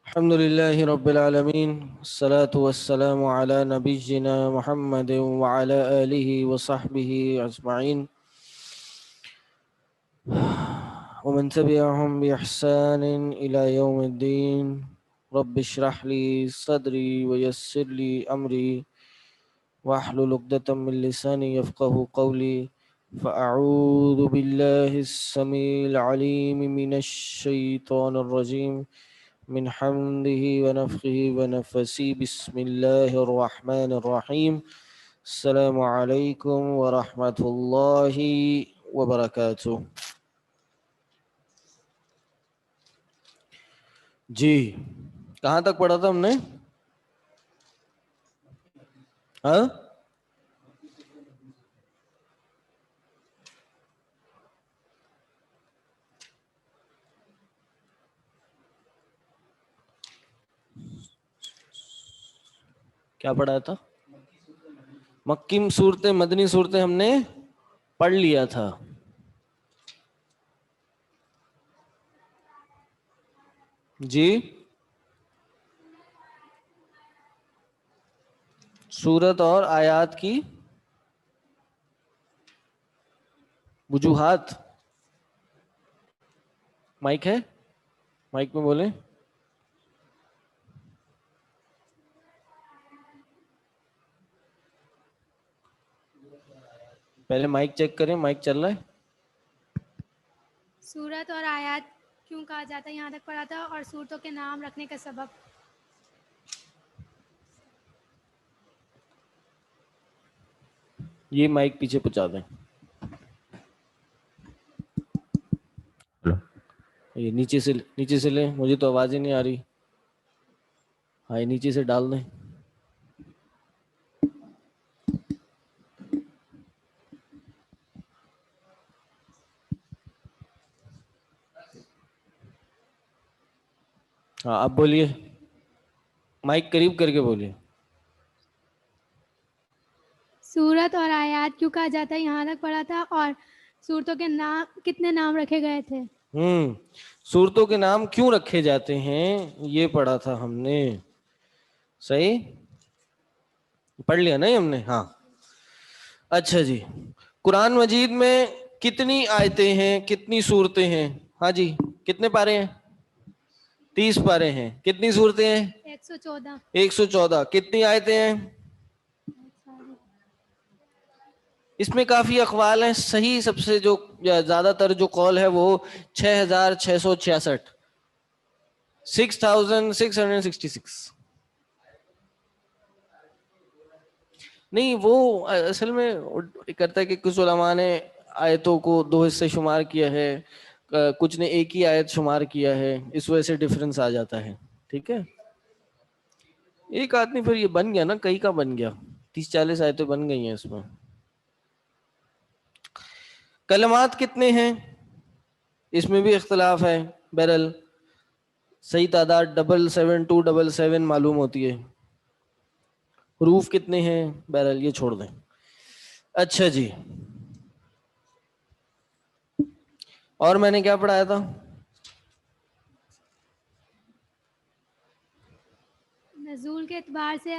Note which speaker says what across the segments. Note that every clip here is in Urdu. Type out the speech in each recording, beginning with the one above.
Speaker 1: الحمد لله رب العالمين الصلاة والسلام على نبينا محمد وعلى آله وصحبه أجمعين ومن تبعهم بإحسان إلى يوم الدين رب اشرح لي صدري ويسر لي أمري واحلل عقدة من لساني يفقه قولي فأعوذ بالله السميع العليم من الشيطان الرجيم من حمده ونفخه ونفسه بسم الله الرحمن الرحيم السلام علیکم ورحمۃ اللہ وبرکاتہ. جی کہاں تک پڑھا تھا ہم نے؟ ہاں کیا پڑھا تھا؟ مکی صورتیں مدنی صورتیں ہم نے پڑھ لیا تھا. جی صورت اور آیات کی وجوہات. مائک ہے؟ مائک میں بولیں. پہلے مائک چیک کریں، مائک چل رہا ہے؟
Speaker 2: سورت اور آیات کیوں کہا جاتا ہے، یہاں تک پڑھا تھا، اور سورتوں کے نام رکھنے کا سبب.
Speaker 1: یہ مائک پیچھے پہنچا دیں. یہ نیچے سے لیں، مجھے تو آواز ہی نہیں آ رہی. ہاں نیچے سے ڈال دیں. ہاں اب بولیے، مائک قریب کر کے بولیے.
Speaker 2: سورت اور آیات کیوں کہا جاتا ہے، یہاں تک پڑھا تھا، اور سورتوں کے نام کتنے نام رکھے گئے تھے.
Speaker 1: صورتوں کے نام کیوں رکھے جاتے ہیں یہ پڑھا تھا ہم نے. صحیح پڑھ لیا نہیں ہم نے؟ ہاں اچھا جی. قرآن مجید میں کتنی آیتیں ہیں، کتنی صورتیں ہیں؟ ہاں جی کتنے پارے ہیں؟ 30 پارے ہیں. کتنی صورتیں ہیں؟
Speaker 2: 114.
Speaker 1: 114. کتنی آیتیں ہیں؟ اس میں کافی اقوال ہیں. صحیح سب سے جو زیادہ تر جو قول ہے وہ 6666 6666. نہیں وہ اصل میں کرتا ہے کہ کچھ علماء نے آیتوں کو 2 حصے شمار کیا ہے، کچھ نے ایک ہی آیت شمار کیا ہے، اس وجہ سے ڈفرنس آ جاتا ہے. ٹھیک ہے، ایک آدمی پھر یہ بن گیا نا، کئی کا بن گیا، 30-40 آیتیں بن گئی ہیں اس میں. کلمات کتنے ہیں اس میں بھی اختلاف ہے. بہرحال صحیح تعداد 77277 معلوم ہوتی ہے. حروف کتنے ہیں بہرحال یہ چھوڑ دیں. اچھا جی، اور میں نے کیا پڑھایا تھا؟
Speaker 2: نزول کے اعتبار سے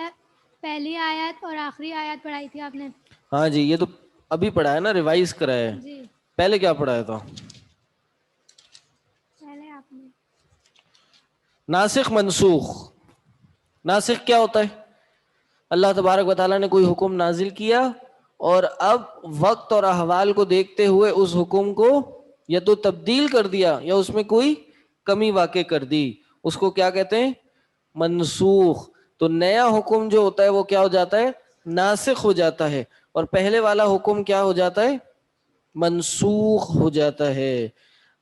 Speaker 2: پہلی آیت اور آخری آیت پڑھائی تھی آپ نے.
Speaker 1: ہاں جی یہ تو ابھی پڑھایا نا، ریوائز کرایا ہے.
Speaker 2: جی
Speaker 1: پہلے کیا پڑھایا تھا؟
Speaker 2: پہلے آپ نے
Speaker 1: ناسخ منسوخ. ناسخ کیا ہوتا ہے؟ اللہ تبارک و تعالیٰ نے کوئی حکم نازل کیا اور اب وقت اور احوال کو دیکھتے ہوئے اس حکم کو یا تو تبدیل کر دیا یا اس میں کوئی کمی واقع کر دی. اس کو کیا کہتے ہیں؟ منسوخ. تو نیا حکم جو ہوتا ہے وہ کیا ہو جاتا ہے؟ ناسخ ہو جاتا ہے. اور پہلے والا حکم کیا ہو جاتا ہے؟ منسوخ ہو جاتا ہے.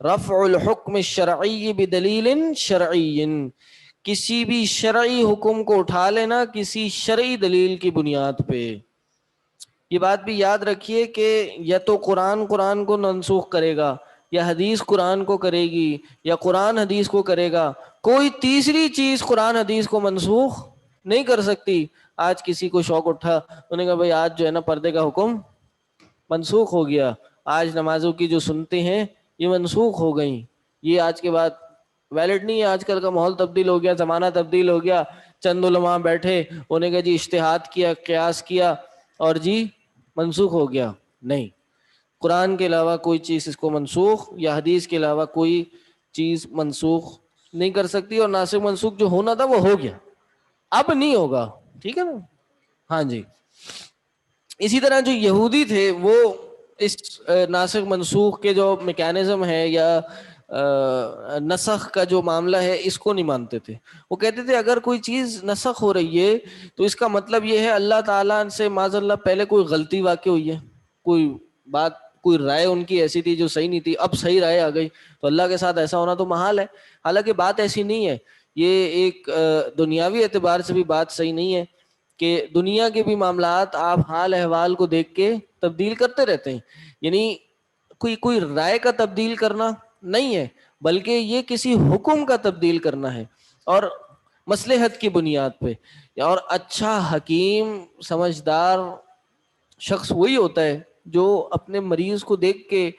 Speaker 1: رفع الحکم الشرعی بدلیل شرعی، کسی بھی شرعی حکم کو اٹھا لینا کسی شرعی دلیل کی بنیاد پہ. یہ بات بھی یاد رکھیے کہ یا تو قرآن کو منسوخ کرے گا، یا حدیث قرآن کو کرے گی، یا قرآن حدیث کو کرے گا. کوئی تیسری چیز قرآن حدیث کو منسوخ نہیں کر سکتی. آج کسی کو شوق اٹھا، انہوں نے کہا بھائی آج جو ہے نا پردے کا حکم منسوخ ہو گیا، آج نمازوں کی جو سنتے ہیں یہ منسوخ ہو گئیں، یہ آج کے بعد ویلڈ نہیں ہے. آج کل کا ماحول تبدیل ہو گیا, زمانہ تبدیل ہو گیا, چند علماء بیٹھے, انہوں نے کہا جی اجتہاد کیا, قیاس کیا اور جی منسوخ ہو گیا. نہیں, قرآن کے علاوہ کوئی چیز اس کو منسوخ یا حدیث کے علاوہ کوئی چیز منسوخ نہیں کر سکتی, اور ناسخ منسوخ جو ہونا تھا وہ ہو گیا, اب نہیں ہوگا. ٹھیک ہے نا. ہاں جی. اسی طرح جو یہودی تھے وہ اس ناسخ منسوخ کے جو میکینزم ہے یا نسخ کا جو معاملہ ہے اس کو نہیں مانتے تھے. وہ کہتے تھے اگر کوئی چیز نسخ ہو رہی ہے تو اس کا مطلب یہ ہے اللہ تعالیٰ سے معاذ اللہ پہلے کوئی غلطی واقع ہوئی ہے, کوئی بات, کوئی رائے ان کی ایسی تھی جو صحیح نہیں تھی, اب صحیح رائے آ گئی, تو اللہ کے ساتھ ایسا ہونا تو محال ہے. حالانکہ بات ایسی نہیں ہے, یہ ایک دنیاوی اعتبار سے بھی بات صحیح نہیں ہے کہ دنیا کے بھی معاملات آپ حال احوال کو دیکھ کے تبدیل کرتے رہتے ہیں. یعنی کوئی رائے کا تبدیل کرنا نہیں ہے, بلکہ یہ کسی حکم کا تبدیل کرنا ہے, اور مصلحت کی بنیاد پہ. اور اچھا حکیم سمجھدار شخص وہی ہوتا ہے جو اپنے مریض کو دیکھ کے,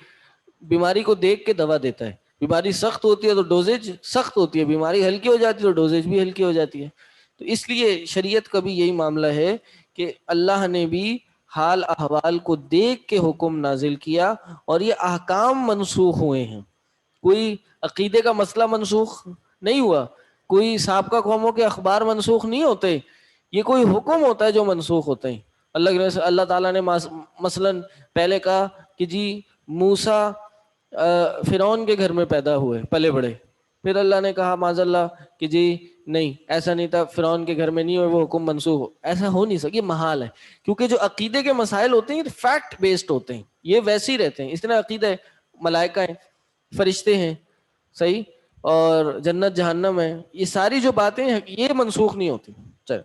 Speaker 1: بیماری کو دیکھ کے دوا دیتا ہے. بیماری سخت ہوتی ہے تو ڈوزیج سخت ہوتی ہے, بیماری ہلکی ہو جاتی ہے تو ڈوزیج بھی ہلکی ہو جاتی ہے. تو اس لیے شریعت کا بھی یہی معاملہ ہے کہ اللہ نے بھی حال احوال کو دیکھ کے حکم نازل کیا, اور یہ احکام منسوخ ہوئے ہیں. کوئی عقیدے کا مسئلہ منسوخ نہیں ہوا, کوئی سابقہ قوموں کے اخبار منسوخ نہیں ہوتے, یہ کوئی حکم ہوتا ہے جو منسوخ ہوتے ہیں. اللہ تعالیٰ نے مثلا پہلے کہا کہ جی موسیٰ فرعون کے گھر میں پیدا ہوئے, پلے بڑے. پھر اللہ نے کہا معاذ اللہ کہ جی نہیں ایسا نہیں تھا, فرعون کے گھر میں نہیں ہوئے, وہ حکم منسوخ ہو. ایسا ہو نہیں سکتا, یہ محال ہے. کیونکہ جو عقیدے کے مسائل ہوتے ہیں یہ فیکٹ بیسڈ ہوتے ہیں, یہ ویسے ہی رہتے ہیں. اس طرح عقیدہ ہے ملائکہ ہیں, فرشتے ہیں, صحیح, اور جنت جہنم ہے, یہ ساری جو باتیں ہیں یہ منسوخ نہیں ہوتی. چلو,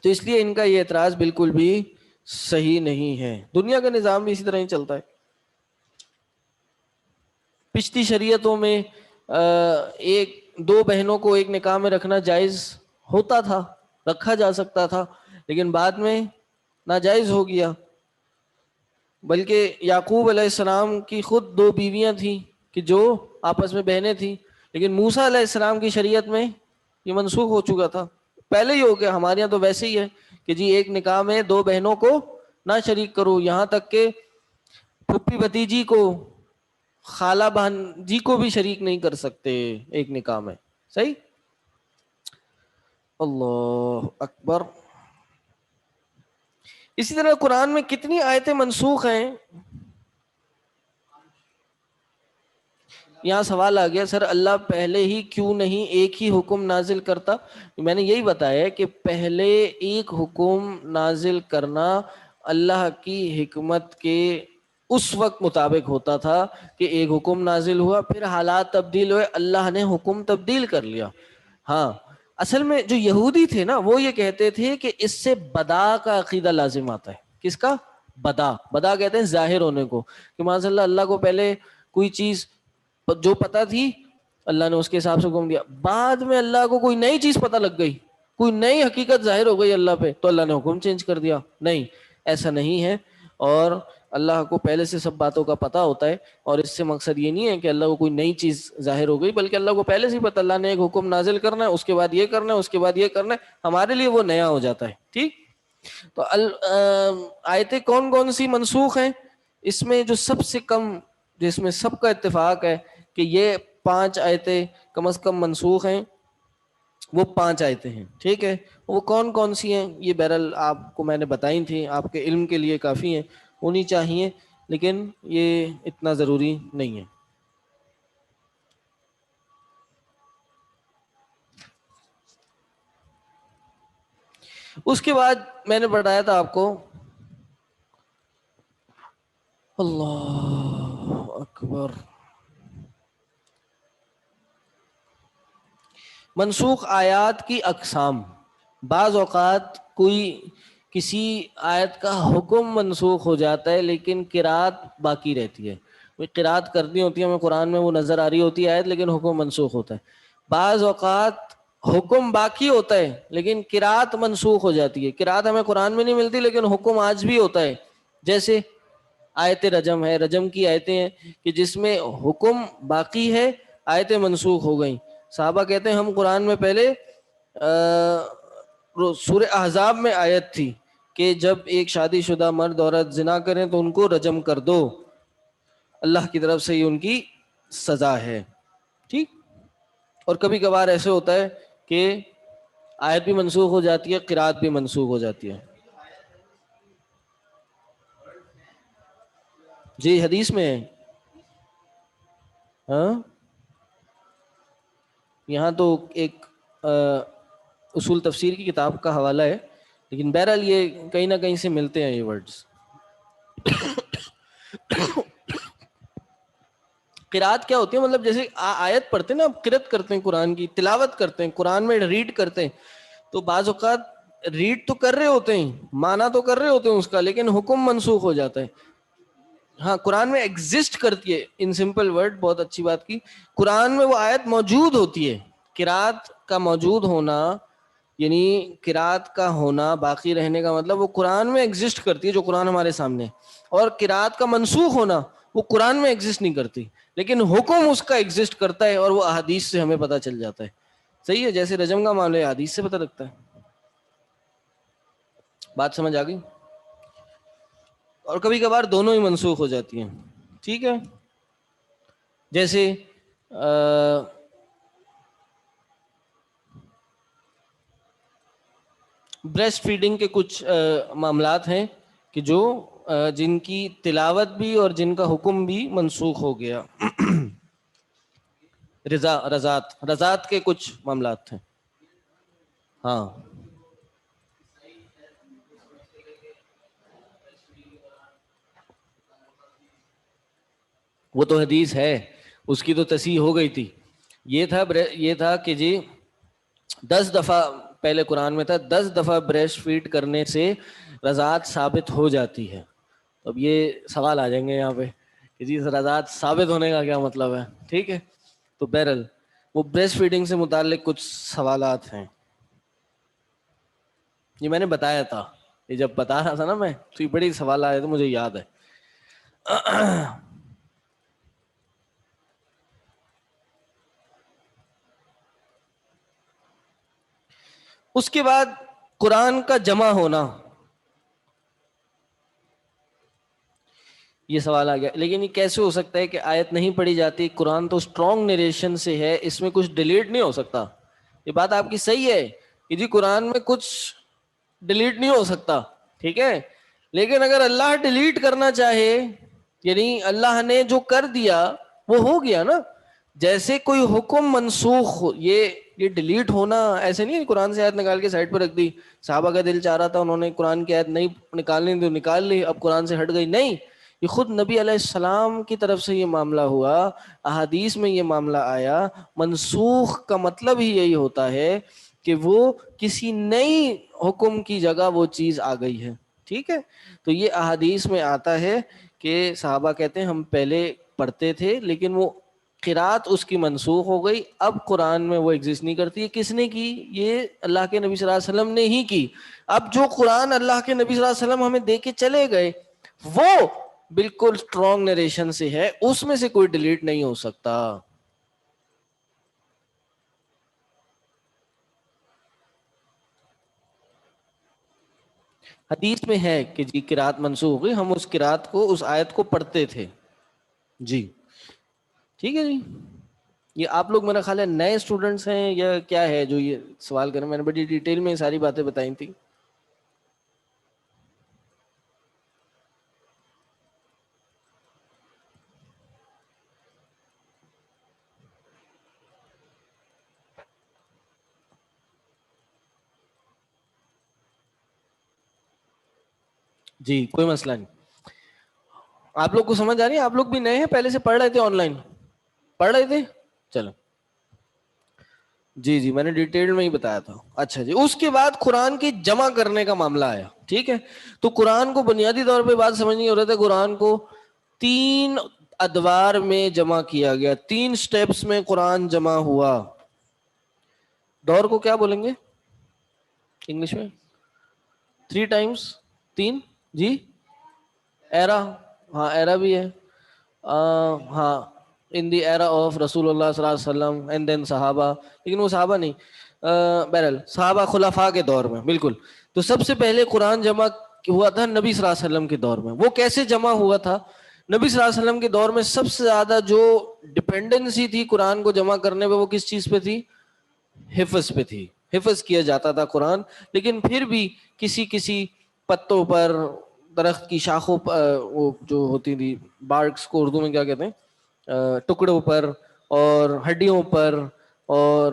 Speaker 1: تو اس لیے ان کا یہ اعتراض بالکل بھی صحیح نہیں ہے. دنیا کا نظام بھی اسی طرح ہی چلتا ہے. پچھلی شریعتوں میں ایک دو بہنوں کو ایک نکاح میں رکھنا جائز ہوتا تھا, رکھا جا سکتا تھا, لیکن بعد میں ناجائز ہو گیا. بلکہ یعقوب علیہ السلام کی خود دو بیویاں تھیں کہ جو آپس میں بہنیں تھیں, لیکن موسیٰ علیہ السلام کی شریعت میں یہ منسوخ ہو چکا تھا, پہلے ہی ہو گیا. ہمارے یہاں تو ویسے ہی ہے کہ جی ایک نکاح میں دو بہنوں کو نہ شریک کرو, یہاں تک کہ پھپھی بھتیجی کو, خالہ بہن جی کو بھی شریک نہیں کر سکتے ایک نکاح میں. صحیح, اللہ اکبر. اسی طرح قرآن میں کتنی آیتیں منسوخ ہیں. یہاں سوال آ گیا سر اللہ پہلے ہی کیوں نہیں ایک ہی حکم نازل کرتا. میں نے یہی بتایا کہ پہلے ایک حکم نازل کرنا اللہ کی حکمت کے اس وقت مطابق ہوتا تھا کہ ایک حکم نازل ہوا, پھر حالات تبدیل ہوئے, اللہ نے حکم تبدیل کر لیا. ہاں, اصل میں جو یہودی تھے نا وہ یہ کہتے تھے کہ اس سے بدا کا عقیدہ لازم آتا ہے. کس کا؟ بدا کہتے ہیں ظاہر ہونے کو, کہ ماشاء اللہ کو پہلے کوئی چیز جو پتہ تھی اللہ نے اس کے حساب سے حکم دیا, بعد میں اللہ کو کوئی نئی چیز پتہ لگ گئی, کوئی نئی حقیقت ظاہر ہو گئی اللہ پہ, تو اللہ نے حکم چینج کر دیا. نہیں, ایسا نہیں ہے. اور اللہ کو پہلے سے سب باتوں کا پتہ ہوتا ہے, اور اس سے مقصد یہ نہیں ہے کہ اللہ کو کوئی نئی چیز ظاہر ہو گئی, بلکہ اللہ کو پہلے سے ہی پتہ, اللہ نے ایک حکم نازل کرنا ہے, اس کے بعد یہ کرنا ہے, اس کے بعد یہ کرنا ہے, ہمارے لیے وہ نیا ہو جاتا ہے. ٹھیک, تو آیتیں کون کون سی منسوخ ہیں؟ اس میں جو سب سے کم, جس میں سب کا اتفاق ہے کہ یہ 5 آیتیں کم از کم منسوخ ہیں, وہ 5 آیتیں ہیں. ٹھیک ہے, وہ کون کون سی ہیں یہ بہرحال آپ کو میں نے بتائی تھیں, آپ کے علم کے لیے کافی ہیں, ہونی چاہیے, لیکن یہ اتنا ضروری نہیں ہے. اس کے بعد میں نے بتایا تھا آپ کو, اللہ اکبر, منسوخ آیات کی اقسام. بعض اوقات کوئی کسی آیت کا حکم منسوخ ہو جاتا ہے لیکن قرات باقی رہتی ہے. قرات کرنی ہوتی ہے ہمیں, قرآن میں وہ نظر آ رہی ہوتی ہے آیت, لیکن حکم منسوخ ہوتا ہے. بعض اوقات حکم باقی ہوتا ہے لیکن قرات منسوخ ہو جاتی ہے. قرات ہمیں قرآن میں نہیں ملتی لیکن حکم آج بھی ہوتا ہے. جیسے آیت رجم ہے, رجم کی آیتیں ہیں کہ جس میں حکم باقی ہے آیتیں منسوخ ہو گئیں. صحابہ کہتے ہیں ہم قرآن میں پہلے سورہ احزاب میں آیت تھی کہ جب ایک شادی شدہ مرد عورت زنا کریں تو ان کو رجم کر دو، اللہ کی طرف سے یہ ان کی سزا ہے. ٹھیک. اور کبھی کبھار ایسے ہوتا ہے کہ آیت بھی منسوخ ہو جاتی ہے، قرات بھی منسوخ ہو جاتی ہے. جی حدیث میں ہے. ہاں یہاں تو ایک اصول تفسیر کی کتاب کا حوالہ ہے، لیکن بہرحال یہ کہیں نہ کہیں سے ملتے ہیں یہ ورڈز. قرات کیا ہوتی ہے؟ مطلب جیسے آیت پڑھتے ہیں نا، آپ قرات کرتے ہیں، قرآن کی تلاوت کرتے ہیں، قرآن میں ریڈ کرتے ہیں، تو بعض اوقات ریڈ تو کر رہے ہوتے ہیں، معنی تو کر رہے ہوتے ہیں اس کا، لیکن حکم منسوخ ہو جاتا ہے. ہاں قرآن میں ایگزسٹ کرتی ہے، ان سمپل ورڈ، بہت اچھی بات کی، قرآن میں وہ آیت موجود ہوتی ہے. قرات کا موجود ہونا یعنی قرات کا ہونا، باقی رہنے کا مطلب وہ قرآن میں ایگزسٹ کرتی ہے جو قرآن ہمارے سامنے. اور قرات کا منسوخ ہونا وہ قرآن میں ایگزسٹ نہیں کرتی، لیکن حکم اس کا ایگزسٹ کرتا ہے، اور وہ احادیث سے ہمیں پتہ چل جاتا ہے. صحیح ہے، جیسے رجم کا معاملہ ہے، حدیث سے پتہ لگتا ہے. بات سمجھ آ گئی؟ اور کبھی کبھار دونوں ہی منسوخ ہو جاتی ہیں. ٹھیک ہے. جیسے بریسٹ فیڈنگ کے کچھ معاملات ہیں کہ جو جن کی تلاوت بھی اور جن کا حکم بھی منسوخ ہو گیا. رضاعت کے کچھ معاملات تھے. ہاں وہ تو حدیث ہے، اس کی تو تصحیح ہو گئی تھی. یہ تھا کہ جی 10 دفعہ پہلے قرآن میں تھا 10 دفعہ بریسٹ فیڈ کرنے سے رضاعت ثابت ہو جاتی ہے. اب یہ سوال آ جائیں گے یہاں پہ کہ جی رضاعت ثابت ہونے کا کیا مطلب ہے. ٹھیک ہے، تو بہرحال وہ بریسٹ فیڈنگ سے متعلق کچھ سوالات ہیں. یہ میں نے بتایا تھا، یہ جب بتا رہا تھا نا میں، تو یہ بڑی سوال آئے تو مجھے یاد ہے. اس کے بعد قرآن کا جمع ہونا، یہ سوال آ گیا. لیکن یہ کیسے ہو سکتا ہے کہ آیت نہیں پڑھی جاتی؟ قرآن تو اسٹرانگ نریشن سے ہے، اس میں کچھ ڈیلیٹ نہیں ہو سکتا. یہ بات آپ کی صحیح ہے کہ جی قرآن میں کچھ ڈیلیٹ نہیں ہو سکتا. ٹھیک ہے، لیکن اگر اللہ ڈیلیٹ کرنا چاہے، یعنی اللہ نے جو کر دیا وہ ہو گیا نا. جیسے کوئی حکم منسوخ یہ ڈیلیٹ ہونا ایسے نہیں، قرآن سے آیت نکال کے سائڈ پہ رکھ دی، صحابہ کا دل چاہ رہا تھا انہوں نے قرآن کی آیت نہیں نکالنی تو نکال لی، اب قرآن سے ہٹ گئی. نہیں، یہ خود نبی علیہ السلام کی طرف سے یہ معاملہ ہوا، احادیث میں یہ معاملہ آیا. منسوخ کا مطلب ہی یہی ہوتا ہے کہ وہ کسی نئی حکم کی جگہ وہ چیز آ گئی ہے. ٹھیک ہے، تو یہ احادیث میں آتا ہے کہ صحابہ کہتے ہیں ہم پہلے پڑھتے تھے لیکن وہ قرات اس کی منسوخ ہو گئی، اب قرآن میں وہ ایگزسٹ نہیں کرتی. کس نے کی؟ یہ اللہ کے نبی صلی اللہ علیہ وسلم نے ہی کی. اب جو قرآن اللہ کے نبی صلی اللہ علیہ وسلم ہمیں دے کے چلے گئے وہ بالکل اسٹرانگ نریشن سے ہے، اس میں سے کوئی ڈیلیٹ نہیں ہو سکتا. حدیث میں ہے کہ جی قرات منسوخ ہوئی، ہم اس قرات کو، اس آیت کو پڑھتے تھے. جی ٹھیک ہے. جی یہ آپ لوگ میرا خیال ہے نئے اسٹوڈنٹس ہیں یا کیا ہے جو یہ سوال کریں؟ میں نے بڑی ڈیٹیل میں ساری باتیں بتائی تھی. جی کوئی مسئلہ نہیں. آپ لوگ کو سمجھ آ رہی ہے؟ آپ لوگ بھی نئے ہیں، پہلے سے پڑھ رہے تھے، آن لائن پڑھ رہے تھے؟ چلو جی میں نے ڈیٹیل میں ہی بتایا تھا. اچھا جی، اس کے بعد قرآن کی جمع کرنے کا معاملہ آیا. ٹھیک ہے، تو قرآن کو بنیادی طور پہ بات سمجھنی ہو رہا تھا. قرآن کو 3 ادوار میں جمع کیا گیا، 3 سٹیپس میں قرآن جمع ہوا. دور کو کیا بولیں گے انگلش میں؟ 3 ٹائمز، 3. جی ایرا، ہاں ایرا بھی ہے. ہاں in the era of Rasulullah sallallahu alaihi wasallam and then صحابہ, لیکن وہ صحابہ نہیں, بہرحال صحابہ خلفاء کے دور میں. بالکل. تو سب سے پہلے قرآن جمع ہوا تھا نبی صلی اللہ علیہ وسلم کے دور میں. وہ کیسے جمع ہوا تھا؟ نبی صلی اللہ علیہ وسلم کے دور میں سب سے زیادہ جو ڈپینڈنسی تھی قرآن کو جمع کرنے پہ وہ کس چیز پہ تھی؟ حفظ پہ تھی. حفظ کیا جاتا تھا قرآن, لیکن پھر بھی کسی کسی پتوں پر, درخت کی شاخوں پر, وہ جو ہوتی تھی بارکس کو اردو میں کیا کہتے ہیں, ٹکڑوں پر اور ہڈیوں پر اور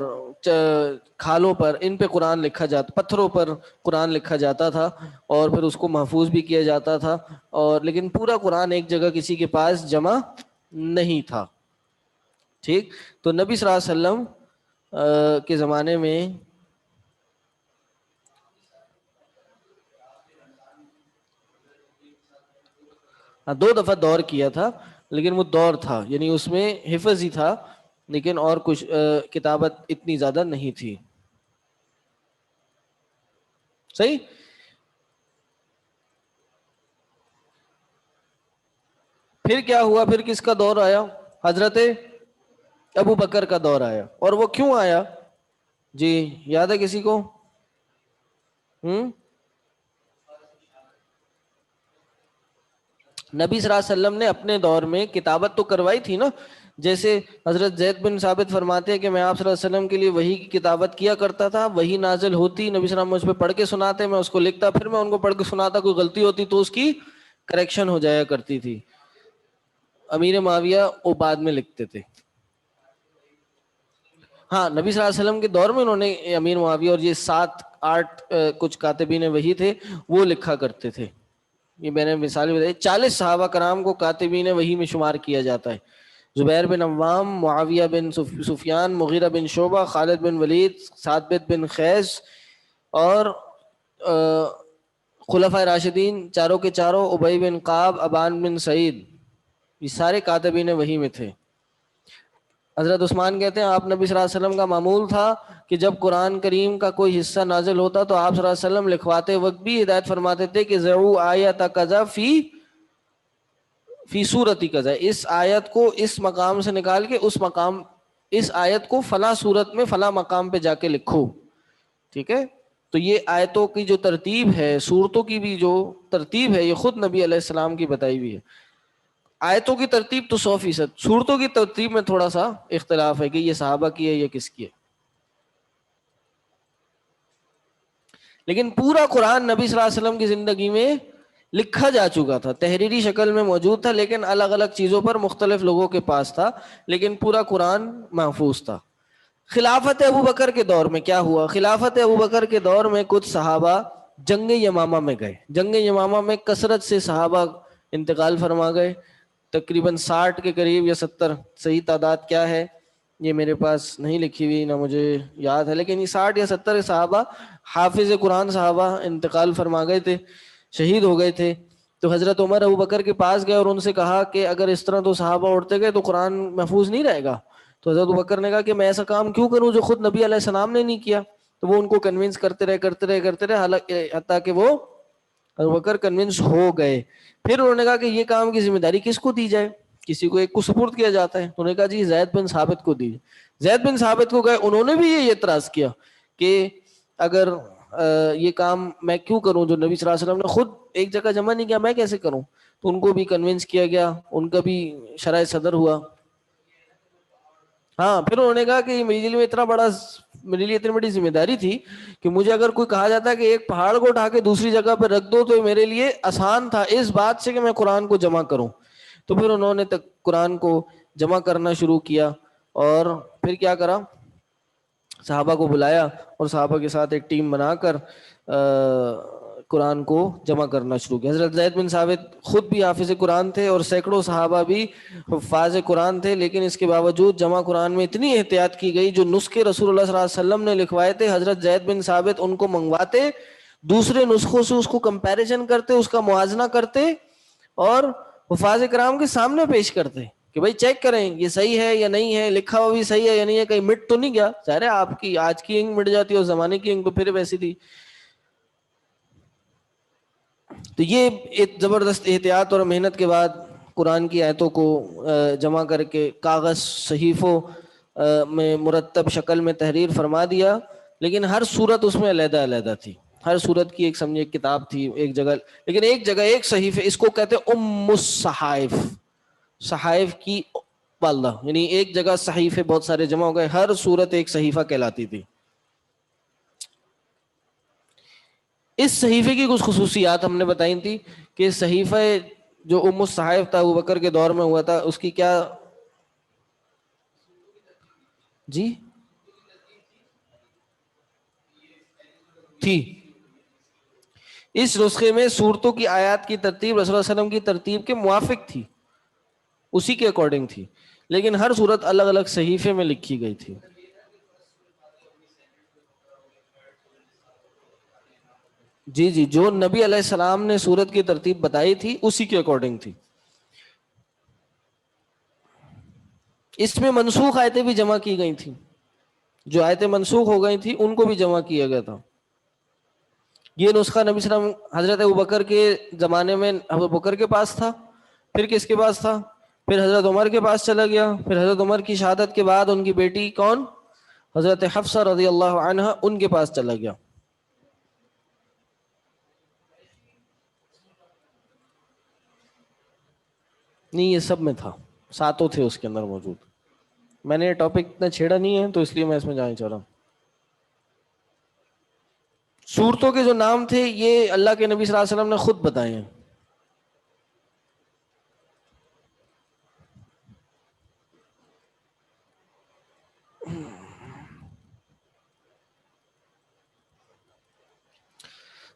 Speaker 1: کھالوں پر, ان پہ قرآن لکھا جاتا, پتھروں پر قرآن لکھا جاتا تھا اور پھر اس کو محفوظ بھی کیا جاتا تھا. اور لیکن پورا قرآن ایک جگہ کسی کے پاس جمع نہیں تھا. ٹھیک. تو نبی صلی اللہ علیہ وسلم کے زمانے میں دو دفعہ دور کیا تھا, لیکن وہ دور تھا, یعنی اس میں حفظ ہی تھا, لیکن اور کچھ کتابت اتنی زیادہ نہیں تھی. صحیح. پھر کیا ہوا؟ پھر کس کا دور آیا؟ حضرت ابو بکر کا دور آیا. اور وہ کیوں آیا جی, یاد ہے کسی کو؟ نبی صلی اللہ علیہ وسلم نے اپنے دور میں کتابت تو کروائی تھی نا. جیسے حضرت زید بن ثابت فرماتے ہیں کہ میں آپ صلی اللہ علیہ وسلم کے لیے وحی کی کتابت کیا کرتا تھا, وحی نازل ہوتی, نبی صلی اللہ علیہ وسلم مجھ پہ پڑھ کے سناتے, میں اس کو لکھتا, پھر میں ان کو پڑھ کے سناتا, کوئی غلطی ہوتی تو اس کی کریکشن ہو جایا کرتی تھی. امیر معاویہ وہ بعد میں لکھتے تھے. ہاں, نبی صلی اللہ علیہ وسلم کے دور میں انہوں نے امیر معاویہ اور یہ 7-8 کچھ کاتبین وحی تھے وہ لکھا کرتے تھے. یہ میں نے مثال بتائی. 40 صحابہ کرام کو کاتبین وحی میں شمار کیا جاتا ہے. زبیر بن عوام, معاویہ بن سفیان, مغیرہ بن شعبہ, خالد بن ولید, ثابت بن قیس اور خلفائے راشدین چاروں کے چاروں, ابی بن کعب, ابان بن سعید, یہ سارے کاتبین وحی میں تھے. حضرت عثمان کہتے ہیں آپ نبی صلی اللہ علیہ وسلم کا معمول تھا کہ جب قرآن کریم کا کوئی حصہ نازل ہوتا تو آپ صلی اللہ علیہ وسلم لکھواتے وقت بھی ہدایت فرماتے تھے کہ ضرور آیت کذا فی صورتی کذا, اس آیت کو اس مقام سے نکال کے اس مقام, اس آیت کو فلاں صورت میں فلاں مقام پہ جا کے لکھو. ٹھیک ہے. تو یہ آیتوں کی جو ترتیب ہے, صورتوں کی بھی جو ترتیب ہے, یہ خود نبی علیہ السلام کی بتائی ہوئی ہے. آیتوں کی ترتیب تو 100%, صورتوں کی ترتیب میں تھوڑا سا اختلاف ہے کہ یہ صحابہ کی ہے یا کس کی ہے. لیکن پورا قرآن نبی صلی اللہ علیہ وسلم کی زندگی میں لکھا جا چکا تھا, تحریری شکل میں موجود تھا, لیکن الگ الگ چیزوں پر مختلف لوگوں کے پاس تھا, لیکن پورا قرآن محفوظ تھا. خلافت ابو بکر کے دور میں کیا ہوا؟ خلافت ابو بکر کے دور میں کچھ صحابہ جنگ یمامہ میں گئے. جنگ یمامہ میں کثرت سے صحابہ انتقال فرما گئے, تقریباً 60 کے قریب یا 70, صحیح تعداد کیا ہے یہ میرے پاس نہیں لکھی ہوئی, نہ مجھے یاد ہے, لیکن یہ 60 یا 70 صحابہ, حافظ قرآن صحابہ انتقال فرما گئے تھے, شہید ہو گئے تھے. تو حضرت عمر ابو بکر کے پاس گئے اور ان سے کہا کہ اگر اس طرح تو صحابہ اڑتے گئے تو قرآن محفوظ نہیں رہے گا. تو حضرت ابو بکر نے کہا کہ میں ایسا کام کیوں کروں جو خود نبی علیہ السلام نے نہیں کیا. تو وہ ان کو کنونس کرتے رہے حتیٰ کہ وہ ابو بکر کنونس ہو گئے. پھر انہوں نے کہا کہ یہ کام کی ذمہ داری کس کو دی جائے؟ کسی کو ایک کو سپرد کیا جاتا ہے. انہوں نے کہا جی زید بن ثابت کو دیجیے. زید بن ثابت کو گئے, انہوں نے بھی یہ اعتراض کیا کہ اگر یہ کام میں کیوں کروں جو نبی صلی اللہ علیہ وسلم نے خود ایک جگہ جمع نہیں کیا, میں کیسے کروں؟ تو ان کو بھی کنونس کیا گیا, ان کا بھی شرح صدر ہوا. ہاں, پھر انہوں نے کہا کہ میرے لیے اتنی بڑی ذمہ داری تھی کہ مجھے اگر کوئی کہا جاتا ہے کہ ایک پہاڑ کو اٹھا کے دوسری جگہ پہ رکھ دو تو میرے لیے آسان تھا اس بات سے کہ میں قرآن کو جمع کروں. تو پھر انہوں نے قرآن کو جمع کرنا شروع کیا, اور پھر کیا کرا, صحابہ کو بلایا اور صحابہ کے ساتھ ایک ٹیم بنا کر قرآن کو جمع کرنا شروع کیا. حضرت زید بن ثابت خود بھی حافظ قرآن تھے اور سینکڑوں صحابہ بھی حفاظ قرآن تھے, لیکن اس کے باوجود جمع قرآن میں اتنی احتیاط کی گئی. جو نسخے رسول اللہ صلی اللہ علیہ وسلم نے لکھوائے تھے, حضرت زید بن ثابت ان کو منگواتے, دوسرے نسخوں سے اس کو کمپیریزن کرتے, اس کا موازنہ کرتے اور حفاظ کرام کے سامنے پیش کرتے کہ بھائی چیک کریں یہ صحیح ہے یا نہیں ہے, لکھا ہوا بھی صحیح ہے یا نہیں ہے, کہیں مٹ تو نہیں گیا. ظاہر ہے آپ کی آج کی انک مٹ جاتی ہے اور زمانے کی انک تو پھر ویسی تھی. تو یہ ایک زبردست احتیاط اور محنت کے بعد قرآن کی آیتوں کو جمع کر کے کاغذ صحیفوں میں مرتب شکل میں تحریر فرما دیا، لیکن ہر صورت اس میں علیحدہ علیحدہ تھی، ہر صورت کی ایک سمجھے کتاب تھی ایک جگہ، لیکن ایک جگہ ایک صحیفے، اس کو کہتے ہیں ام الصحائف، صحائف کی والدہ، یعنی ایک جگہ صحیفے بہت سارے جمع ہو گئے، ہر صورت ایک صحیفہ کہلاتی تھی۔ اس صحیفے کی کچھ خصوصیات ہم نے بتائی تھی کہ صحیفہ جو ام الصحائف تھا ابوبکر کے دور میں ہوا تھا، اس کی کیا جی تھی، اس نسخے میں صورتوں کی آیات کی ترتیب رسول اللہ علیہ وسلم کی ترتیب کے موافق تھی، اسی کے اکارڈنگ تھی، لیکن ہر صورت الگ الگ صحیفے میں لکھی گئی تھی۔ جی جی، جو نبی علیہ السلام نے سورت کی ترتیب بتائی تھی اسی کے اکارڈنگ تھی۔ اس میں منسوخ آیتیں بھی جمع کی گئی تھیں، جو آیتیں منسوخ ہو گئی تھیں ان کو بھی جمع کیا گیا تھا۔ یہ نسخہ نبی صلی اللہ علیہ وسلم حضرت ابوبکر کے زمانے میں حضرت ابوبکر کے پاس تھا، پھر کس کے پاس تھا، پھر حضرت عمر کے پاس چلا گیا، پھر حضرت عمر کی شہادت کے بعد ان کی بیٹی کون، حضرت حفصہ رضی اللہ عنہ، ان کے پاس چلا گیا۔ نہیں، یہ سب میں تھا، ساتوں تھے اس کے اندر موجود۔ میں نے یہ ٹاپک اتنا چھیڑا نہیں ہے تو اس لیے میں اس میں جانا چاہ رہا ہوں۔ صورتوں کے جو نام تھے یہ اللہ کے نبی صلی اللہ علیہ وسلم نے خود بتائے ہیں۔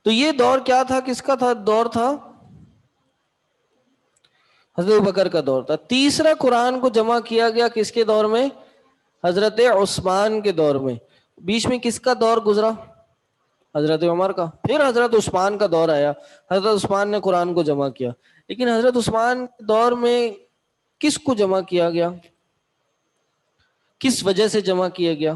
Speaker 1: تو یہ دور کیا تھا، کس کا تھا دور تھا، حضرت ابوبکر کا دور تھا۔ تیسرا قرآن کو جمع کیا گیا کس کے دور میں، حضرت عثمان کے دور میں۔ بیچ میں کس کا دور گزرا، حضرت عمر کا، پھر حضرت عثمان کا دور آیا، حضرت عثمان نے قرآن کو جمع کیا۔ لیکن حضرت عثمان کے دور میں کس کو جمع کیا گیا، کس وجہ سے جمع کیا گیا؟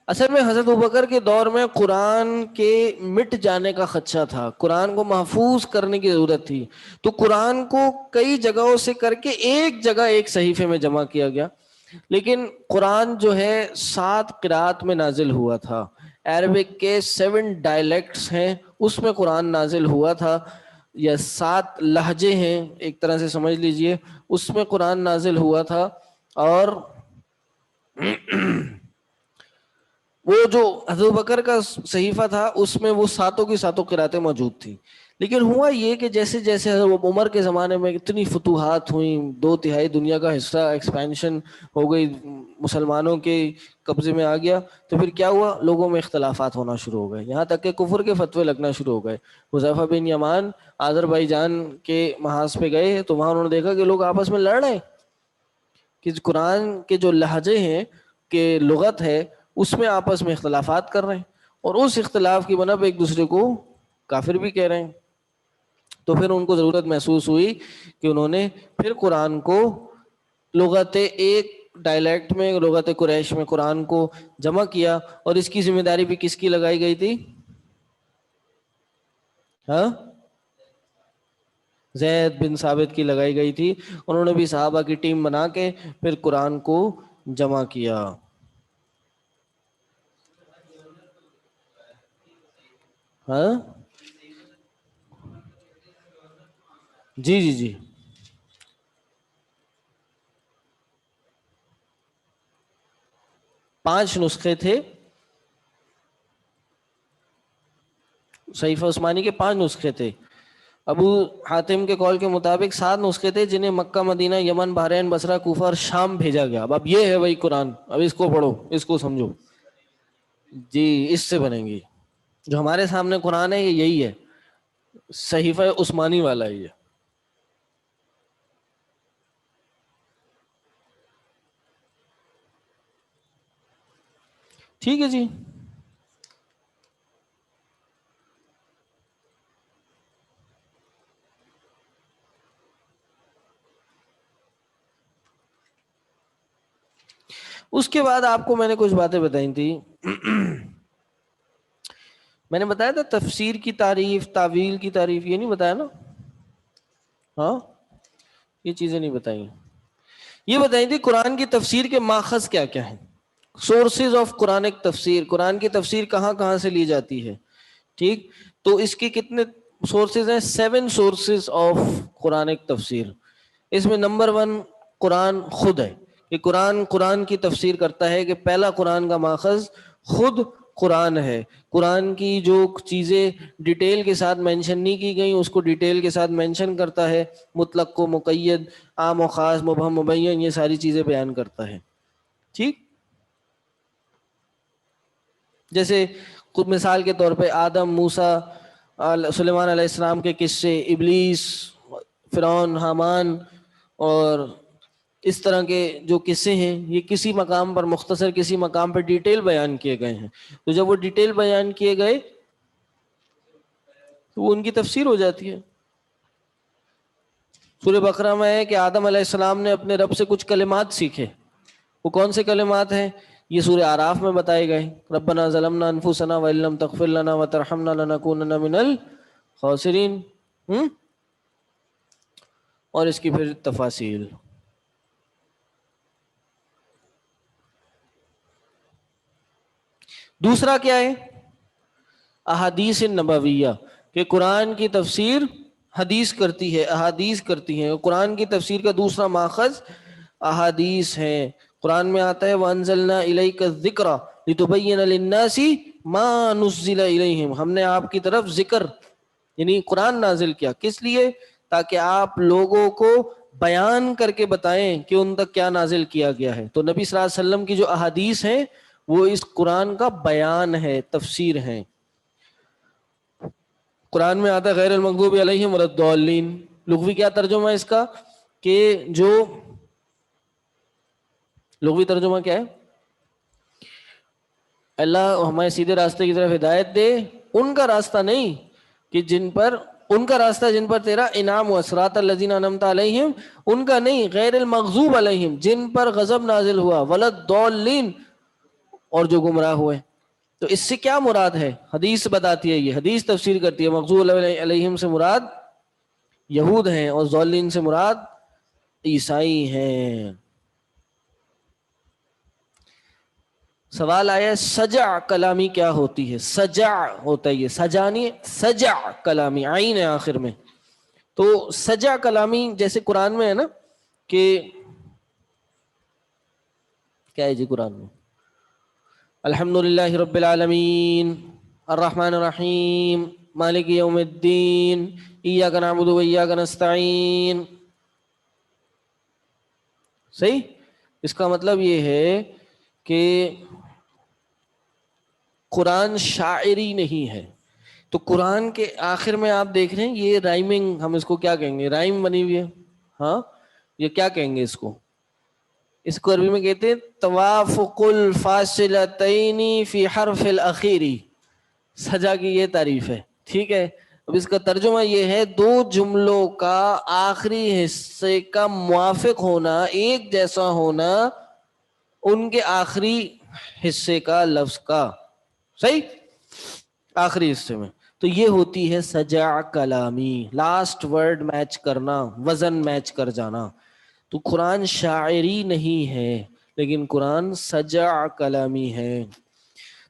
Speaker 1: اصل میں حضرت ابوبکر کے دور میں قرآن کے مٹ جانے کا خدشہ تھا، قرآن کو محفوظ کرنے کی ضرورت تھی، تو قرآن کو کئی جگہوں سے کر کے ایک جگہ ایک صحیفے میں جمع کیا گیا۔ لیکن قرآن جو ہے 7 قرات میں نازل ہوا تھا، عربک کے 7 ڈائلیکٹس ہیں اس میں قرآن نازل ہوا تھا، یا 7 لہجے ہیں ایک طرح سے سمجھ لیجئے، اس میں قرآن نازل ہوا تھا۔ اور وہ جو حضرت بکر کا صحیفہ تھا اس میں وہ 7 کی 7 قراتیں موجود تھیں۔ لیکن ہوا یہ کہ جیسے جیسے حضرت عمر کے زمانے میں اتنی فتوحات ہوئیں، 2/3 دنیا کا حصہ ایکسپینشن ہو گئی، مسلمانوں کے قبضے میں آ گیا، تو پھر کیا ہوا، لوگوں میں اختلافات ہونا شروع ہو گئے، یہاں تک کہ کفر کے فتوے لگنا شروع ہو گئے۔ حذیفہ بن یمان آذربائیجان کے محاذ پہ گئے تو وہاں انہوں نے دیکھا کہ لوگ آپس میں لڑ رہے ہیں کہ قرآن کے جو لہجے ہیں کہ لغت ہے اس میں آپس میں اختلافات کر رہے ہیں، اور اس اختلاف کی بنا پہ ایک دوسرے کو کافر بھی کہہ رہے ہیں۔ تو پھر ان کو ضرورت محسوس ہوئی کہ انہوں نے پھر قرآن کو لغت ایک ڈائلیکٹ میں، لغت قریش میں قرآن کو جمع کیا، اور اس کی ذمہ داری بھی کس کی لگائی گئی تھی، ہاں، زید بن ثابت کی لگائی گئی تھی۔ انہوں نے بھی صحابہ کی ٹیم بنا کے پھر قرآن کو جمع کیا۔ ہاں جی جی جی، پانچ نسخے تھے صحیفہ عثمانی کے، 5 نسخے تھے۔ ابو حاتم کے قول کے مطابق 7 نسخے تھے جنہیں مکہ، مدینہ، یمن، بحرین، بصرہ، کوفہ اور شام بھیجا گیا۔ اب یہ ہے وہی قرآن، اب اس کو پڑھو، اس کو سمجھو، جی اس سے بنیں گی۔ جو ہمارے سامنے قرآن ہے یہ یہی ہے، صحیفہ عثمانی والا ہی ہے۔ ٹھیک ہے جی۔ اس کے بعد آپ کو میں نے کچھ باتیں بتائی تھی۔ میں نے بتایا تھا تفسیر کی تعریف، تعویل کی تعریف، یہ نہیں بتایا نا؟ ہاں یہ چیزیں نہیں بتائیں. یہ بتائیں تھی قرآن کی تفسیر کے ماخذ کیا کیا ہیں, سورسز آف قرآنک تفسیر, قرآن کی تفسیر کہاں کہاں سے لی جاتی ہے. ٹھیک, تو اس کی کتنے سورسز ہیں؟ 7 سورسز آف قرآنک تفسیر. اس میں نمبر 1 قرآن خود ہے, کہ قرآن کی تفسیر کرتا ہے, کہ پہلا قرآن کا ماخذ خود قرآن ہے. قرآن کی جو چیزیں ڈیٹیل کے ساتھ مینشن نہیں کی گئیں اس کو ڈیٹیل کے ساتھ مینشن کرتا ہے, مطلق کو مقید, عام و خاص, مبہم مبین, یہ ساری چیزیں بیان کرتا ہے. ٹھیک, جیسے مثال کے طور پہ آدم, موسیٰ, سلیمان علیہ السلام کے قصے, ابلیس, فرعون, حامان, اور اس طرح کے جو قصے ہیں یہ کسی مقام پر مختصر, کسی مقام پر ڈیٹیل بیان کیے گئے ہیں. تو جب وہ ڈیٹیل بیان کیے گئے تو وہ ان کی تفسیر ہو جاتی ہے. سورہ بقرہ میں ہے کہ آدم علیہ السلام نے اپنے رب سے کچھ کلمات سیکھے. وہ کون سے کلمات ہیں؟ یہ سورہ اعراف میں بتائے گئے. ربنا ظلمنا انفسنا وان لم تغفر لنا وترحمنا لنکونن من الخاسرین. اور اس کی پھر تفاصیل. دوسرا کیا ہے؟ احادیث نبویہ, کہ قرآن کی تفسیر حدیث کرتی ہے, احادیث کرتی ہیں. قرآن کی تفسیر کا دوسرا ماخذ احادیث ہے. قرآن میں آتا ہے وَأَنزَلْنَا إِلَيْكَ الذِّكْرَ لِتُبَيِّنَ لِلنَّاسِ مَا نُزِّلَ إِلَيْهِمْ. ہم نے آپ کی طرف ذکر یعنی قرآن نازل کیا, کس لیے؟ تاکہ آپ لوگوں کو بیان کر کے بتائیں کہ ان تک کیا نازل کیا گیا ہے. تو نبی صلی اللہ علیہ وسلم کی جو احادیث ہیں وہ اس قرآن کا بیان ہے, تفسیر ہے. قرآن میں آتا ہے غیر المغضوب علیہم ولا الضالین. لغوی کیا ترجمہ ہے اس کا؟ کہ جو لغوی ترجمہ کیا ہے؟ اللہ ہمیں سیدھے راستے کی طرف ہدایت دے, ان کا راستہ نہیں کہ جن پر ان کا راستہ جن پر تیرا انعام ہوا, صراط الذین انعمت علیہم, ان کا نہیں, غیر المغضوب علیہم جن پر غضب نازل ہوا, ولا الضالین اور جو گمراہ ہوئے. تو اس سے کیا مراد ہے؟ حدیث بتاتی ہے, یہ حدیث تفسیر کرتی ہے. مغضوب علیہم سے مراد یہود ہیں اور ضالین سے مراد عیسائی ہیں. سوال آیا سجع کلامی کیا ہوتی ہے؟ سجع ہوتا ہے یہ, سجا نہیں, سجع کلامی, عین ہے آخر میں. تو سجع کلامی جیسے قرآن میں ہے نا کہ کیا ہے جی قرآن میں؟ الحمدللہ رب العالمین الرحمن الرحیم مالک یوم الدین ایاک نعبد و ایاک نستعین. صحیح. اس کا مطلب یہ ہے کہ قرآن شاعری نہیں ہے. تو قرآن کے آخر میں آپ دیکھ رہے ہیں یہ رائمنگ, ہم اس کو کیا کہیں گے؟ رائم بنی ہوئی ہے. ہاں یہ کیا کہیں گے اس کو؟ اس کو عربی میں کہتے ہیں توافق الفاصلتین فی حرف الاخیری. سجا کی یہ تعریف ہے. ٹھیک ہے, اب اس کا ترجمہ یہ ہے دو جملوں کا آخری حصے کا موافق ہونا, ایک جیسا ہونا ان کے آخری حصے کا لفظ کا. صحیح, آخری حصے میں. تو یہ ہوتی ہے سجع کلامی, لاسٹ ورڈ میچ کرنا, وزن میچ کر جانا. تو قرآن شاعری نہیں ہے لیکن قرآن سجع کلامی ہے.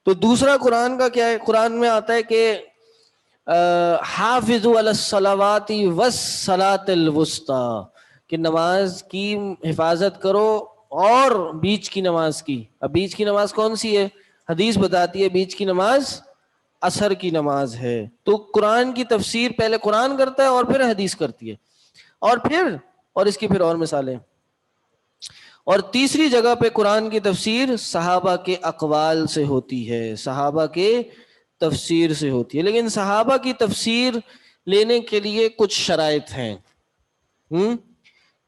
Speaker 1: تو دوسرا قرآن کا کیا ہے؟ قرآن میں آتا ہے کہ حافظوا علی الصلوات والصلاۃ الوسطی, کہ نماز کی حفاظت کرو اور بیچ کی نماز کی. اب بیچ کی نماز کون سی ہے؟ حدیث بتاتی ہے بیچ کی نماز عصر کی نماز ہے. تو قرآن کی تفسیر پہلے قرآن کرتا ہے اور پھر حدیث کرتی ہے, اور اس کی پھر اور مثالیں. اور تیسری جگہ پہ قرآن کی تفسیر صحابہ کے اقوال سے ہوتی ہے, صحابہ کے تفسیر سے ہوتی ہے. لیکن صحابہ کی تفسیر لینے کے لیے کچھ شرائط ہیں.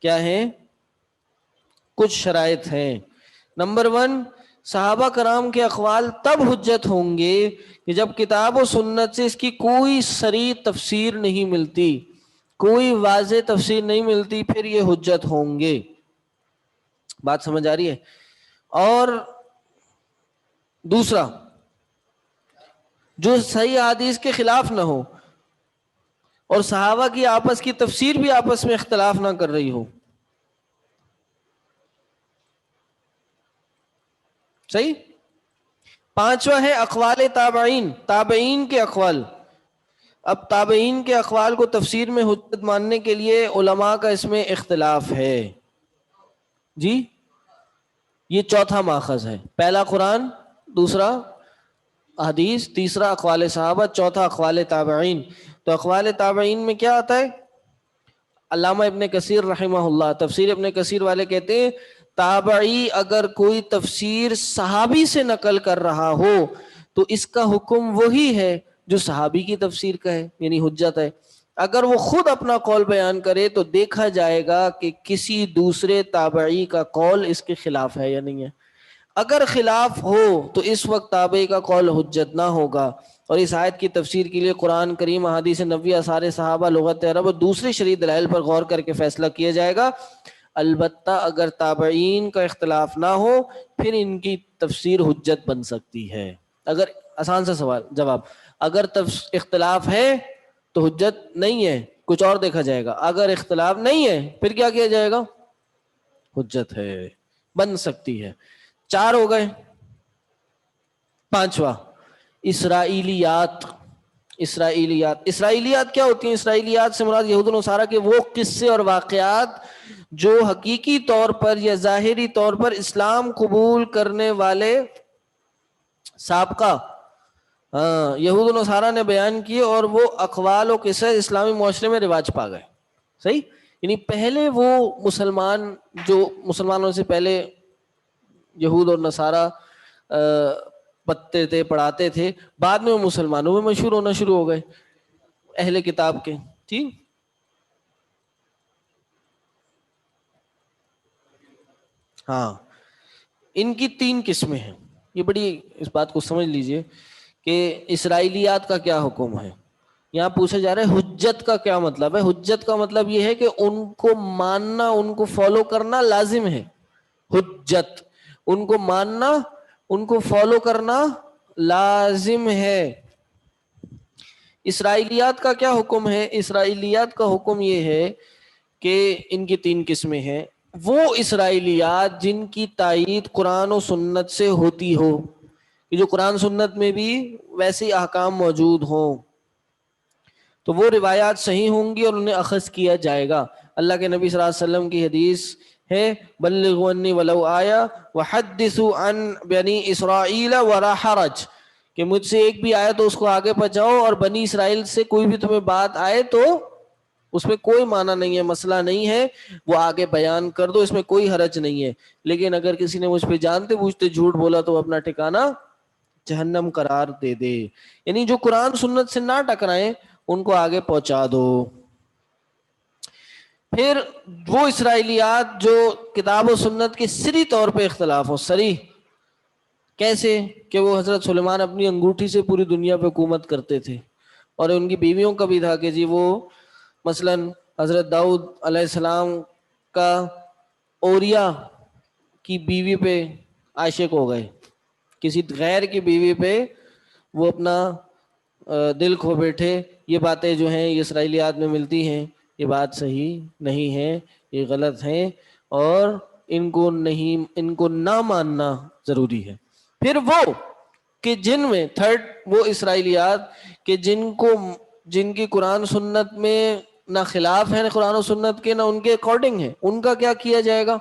Speaker 1: کیا ہیں؟ کچھ شرائط ہیں. نمبر 1, صحابہ کرام کے اقوال تب حجت ہوں گے کہ جب کتاب و سنت سے اس کی کوئی صریح تفسیر نہیں ملتی, کوئی واضح تفسیر نہیں ملتی, پھر یہ حجت ہوں گے. بات سمجھ آ رہی ہے؟ اور دوسرا, جو صحیح حدیث کے خلاف نہ ہو. اور صحابہ کی آپس کی تفسیر بھی آپس میں اختلاف نہ کر رہی ہو. صحیح. پانچواں ہے اقوال تابعین، تابعین کے اقوال. اب تابعین کے اقوال کو تفسیر میں حجت ماننے کے لیے علماء کا اس میں اختلاف ہے. جی یہ چوتھا ماخذ ہے. پہلا قرآن، دوسرا حدیث، تیسرا اقوال صحابہ، چوتھا اقوال تابعین. تو اقوال تابعین میں کیا آتا ہے؟ علامہ ابن کثیر رحمہ اللہ تفسیر ابن کثیر والے کہتے ہیں تابعی اگر کوئی تفسیر صحابی سے نقل کر رہا ہو تو اس کا حکم وہی ہے جو صحابی کی تفسیر کا ہے، یعنی حجت ہے. اگر وہ خود اپنا قول بیان کرے تو دیکھا جائے گا کہ کسی دوسرے تابعی کا قول اس کے خلاف ہے یا نہیں ہے. اگر خلاف ہو تو اس وقت تابعی کا قول حجت نہ ہوگا. اور اس آیت کی تفسیر کے لیے قرآن کریم، احادیث نبوی، آثار صحابہ، لغت عرب اور دوسری شرعی دلائل پر غور کر کے فیصلہ کیا جائے گا. البتہ اگر تابعین کا اختلاف نہ ہو پھر ان کی تفسیر حجت بن سکتی ہے. اگر آسان سا سوال جواب، اگر اختلاف ہے تو حجت نہیں ہے، کچھ اور دیکھا جائے گا. اگر اختلاف نہیں ہے پھر کیا کیا جائے گا؟ حجت ہے، بن سکتی ہے. 4 ہو گئے. پانچواں اسرائیلیات. اسرائیلیات کیا ہوتی ہیں؟ اسرائیلیات سے مراد یہود و نصارہ کے وہ قصے اور واقعات جو حقیقی طور پر یا ظاہری طور پر اسلام قبول کرنے والے سابقہ یہود و نصارہ نے بیان کیے اور وہ اقوال و قصے اسلامی معاشرے میں رواج پا گئے. صحیح. یعنی پہلے وہ مسلمان جو مسلمانوں سے پہلے یہود اور نصارہ پڑھتے تھے، پڑھاتے تھے، بعد میں وہ مسلمانوں میں مشہور ہونا شروع ہو گئے، اہل کتاب کے. ٹھیک. ہاں ان کی 3 قسمیں ہیں. یہ بڑی اس بات کو سمجھ لیجئے کہ اسرائیلیات کا کیا حکم ہے. یہاں پوچھا جا رہا ہے حجت کا کیا مطلب ہے. حجت کا مطلب یہ ہے کہ ان کو ماننا، ان کو فالو کرنا لازم ہے. حجت ان کو ماننا، ان کو فالو کرنا لازم ہے. اسرائیلیات کا کیا حکم ہے؟ اسرائیلیات کا حکم یہ ہے کہ ان کی 3 قسمیں ہیں. وہ اسرائیلیات جن کی تائید قرآن و سنت سے ہوتی ہو، کہ جو قرآن سنت میں بھی ویسے احکام موجود ہوں، تو وہ روایات صحیح ہوں گی اور انہیں اخذ کیا جائے گا. اللہ کے نبی صلی اللہ علیہ وسلم کی حدیث ہے بلغوا انی ولو آیا وحدثوا عن بنی اسرائیل ولا حرج، کہ مجھ سے ایک بھی آئے تو اس کو آگے پہنچاؤ، اور بنی اسرائیل سے کوئی بھی تمہیں بات آئے تو اس میں کوئی معنی نہیں ہے، مسئلہ نہیں ہے، وہ آگے بیان کر دو، اس میں کوئی حرج نہیں ہے. لیکن اگر کسی نے مجھ پہ جانتے بوجھتے جھوٹ بولا تو وہ اپنا ٹھکانہ جہنم قرار دے دے. یعنی جو قرآن سنت سے نہ ٹکرائیں ان کو آگے پہنچا دو. پھر وہ اسرائیلیات جو کتاب و سنت کے سری طور پہ اختلاف ہو. سری کیسے؟ کہ وہ حضرت سلیمان اپنی انگوٹھی سے پوری دنیا پہ حکومت کرتے تھے، اور ان کی بیویوں کا بھی تھا کہ جی وہ مثلا حضرت داؤد علیہ السلام کا اوریا کی بیوی پہ عاشق ہو گئے، کسی غیر کی بیوی پہ وہ اپنا دل کھو بیٹھے. یہ باتیں جو ہیں یہ اسرائیلیات میں ملتی ہیں، یہ بات صحیح نہیں ہے، یہ غلط ہیں، اور ان کو نہ ماننا ضروری ہے. پھر وہ کہ جن میں تھرڈ وہ اسرائیلیات کہ جن کی قرآن سنت میں نہ خلاف ہے، نہ قرآن و سنت کے، نہ ان کے اکارڈنگ ہے، ان کا کیا کیا جائے گا؟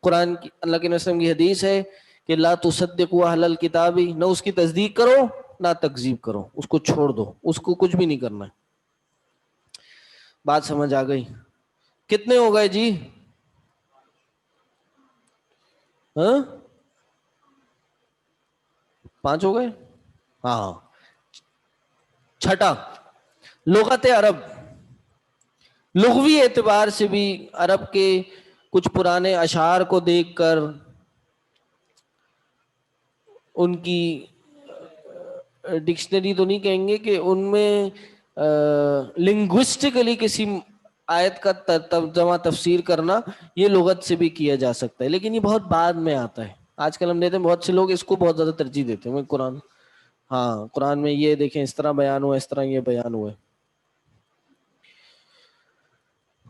Speaker 1: قرآن کی اللہ کے وسلم کی حدیث ہے کہ لا تصدقوا اہل الکتاب، نہ اس کی تصدیق کرو نہ تکذیب کرو، اس کو چھوڑ دو، اس کو کچھ بھی نہیں کرنا ہے. بات سمجھ آ گئی؟ کتنے ہو گئے جی؟ ہاں 5 ہو گئے. ہاں. چھٹا لغت عرب. لغوی اعتبار سے بھی عرب کے کچھ پرانے اشعار کو دیکھ کر ان کی ڈکشنری تو نہیں کہیں گے کہ ان میں لنگوسٹکلی کسی آیت کا ترجمہ تفسیر کرنا یہ لغت سے بھی کیا جا سکتا ہے، لیکن یہ بہت بعد میں آتا ہے. آج کل ہم دیتے ہیں بہت سے لوگ اس کو بہت زیادہ ترجیح دیتے ہیں. قرآن، ہاں قرآن میں یہ دیکھیں اس طرح بیان ہوا، اس طرح یہ بیان ہوا ہے.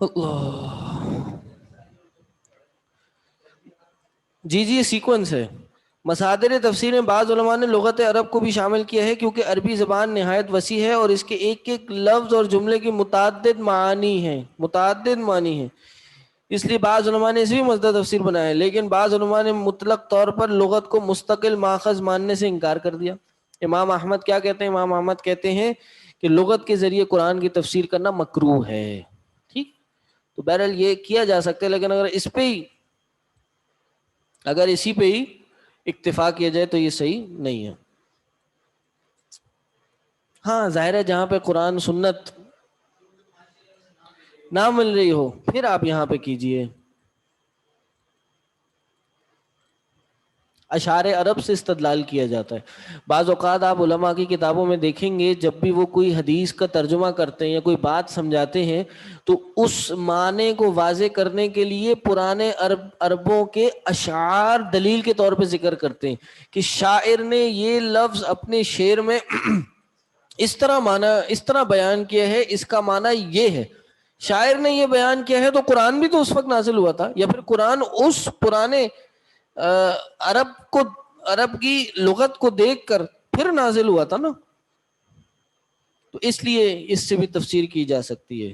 Speaker 1: اللہ جی یہ سیکوینس ہے. مصادر تفسیر میں بعض علماء نے لغت عرب کو بھی شامل کیا ہے کیونکہ عربی زبان نہایت وسیع ہے اور اس کے ایک ایک لفظ اور جملے کی متعدد معانی ہیں. اس لیے بعض علماء نے اس بھی مصدر تفسیر بنایا ہے، لیکن بعض علماء نے مطلق طور پر لغت کو مستقل ماخذ ماننے سے انکار کر دیا. امام احمد کیا کہتے ہیں؟ امام احمد کہتے ہیں کہ لغت کے ذریعے قرآن کی تفسیر کرنا مکروہ ہے. ٹھیک، تو بہرحال یہ کیا جا سکتا ہے، لیکن اگر اسی پہ ہی اکتفا کیا جائے تو یہ صحیح نہیں ہے. ہاں ظاہر ہے جہاں پہ قرآن سنت نہ مل رہی ہو پھر آپ یہاں پہ کیجئے. اشعار عرب سے استدلال کیا جاتا ہے. بعض اوقات آپ علماء کی کتابوں میں دیکھیں گے جب بھی وہ کوئی حدیث کا ترجمہ کرتے ہیں یا کوئی بات سمجھاتے ہیں تو اس معنی کو واضح کرنے کے لیے پرانے عربوں کے اشعار دلیل کے طور پہ ذکر کرتے ہیں کہ شاعر نے یہ لفظ اپنے شعر میں اس طرح بیان کیا ہے، اس کا معنی یہ ہے. شاعر نے یہ بیان کیا ہے تو قرآن بھی تو اس وقت نازل ہوا تھا، یا پھر قرآن اس پرانے عرب کی لغت کو دیکھ کر پھر نازل ہوا تھا نا. تو اس لیے اس سے بھی تفسیر کی جا سکتی ہے.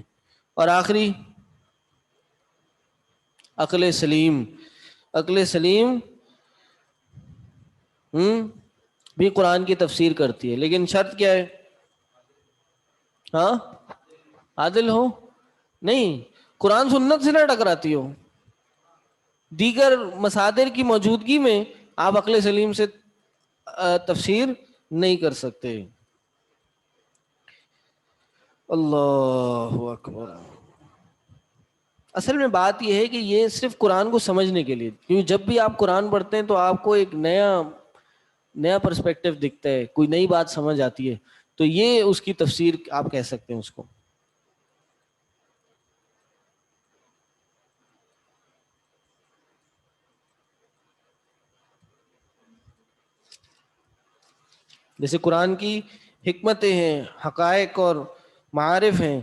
Speaker 1: اور آخری عقل سلیم بھی قرآن کی تفسیر کرتی ہے، لیکن شرط کیا ہے؟ ہاں عادل ہو، نہیں قرآن سنت سے نہ ٹکراتی ہو. دیگر مصادر کی موجودگی میں آپ عقل سلیم سے تفسیر نہیں کر سکتے. اللہ اکبر. اصل میں بات یہ ہے کہ یہ صرف قرآن کو سمجھنے کے لیے، کیونکہ جب بھی آپ قرآن پڑھتے ہیں تو آپ کو ایک نیا پرسپیکٹو دکھتا ہے، کوئی نئی بات سمجھ آتی ہے، تو یہ اس کی تفسیر آپ کہہ سکتے ہیں اس کو. جیسے قرآن کی حکمتیں ہیں، حقائق اور معارف ہیں،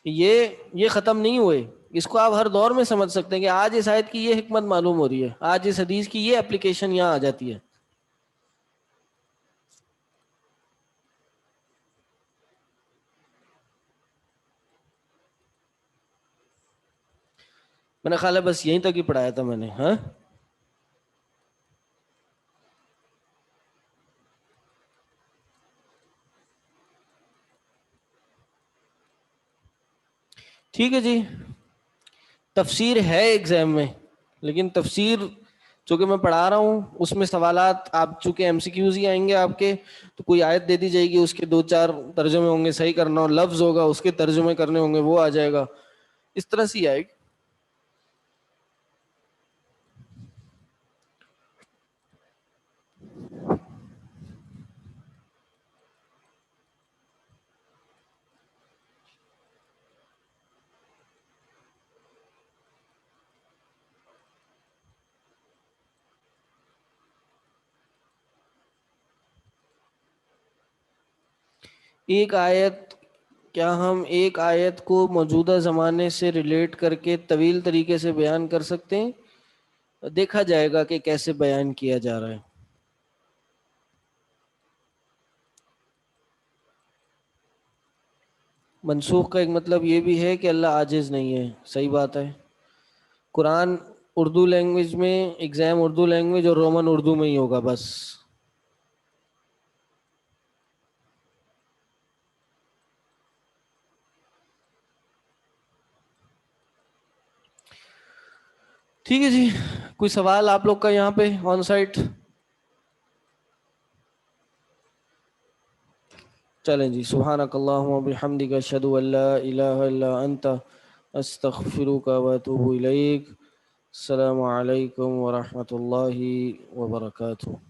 Speaker 1: یہ ختم نہیں ہوئے. اس کو آپ ہر دور میں سمجھ سکتے ہیں کہ آج اس آیت کی یہ حکمت معلوم ہو رہی ہے، آج اس حدیث کی یہ اپلیکیشن یہاں آ جاتی ہے. میں نے خیال ہے بس یہیں تک ہی پڑھایا تھا میں نے. ہاں ٹھیک ہے جی. تفسیر ہے ایگزام میں، لیکن تفسیر چونکہ میں پڑھا رہا ہوں اس میں سوالات آپ چونکہ ایم سی کیوز ہی آئیں گے آپ کے، تو کوئی آیت دے دی جائے گی، اس کے 2-4 ترجمے ہوں گے صحیح کرنا، اور لفظ ہوگا اس کے ترجمے کرنے ہوں گے، وہ آ جائے گا. اس طرح سے آئے گی. کیا ہم ایک آیت کو موجودہ زمانے سے ریلیٹ کر کے طویل طریقے سے بیان کر سکتے ہیں؟ دیکھا جائے گا کہ کیسے بیان کیا جا رہا ہے. منسوخ کا ایک مطلب یہ بھی ہے کہ اللہ عاجز نہیں ہے، صحیح بات ہے. قرآن اردو لینگویج میں، ایگزام اردو لینگویج اور رومن اردو میں ہی ہوگا بس. ٹھیک ہے جی. کوئی سوال آپ لوگ کا یہاں پہ آن سائٹ؟ چلیں جی. سبحانک اللہم و بحمدک اشہد ان لا الہ الا انت استغفرک و اتوب الیک. السلام علیکم ورحمۃ اللہ وبرکاتہ.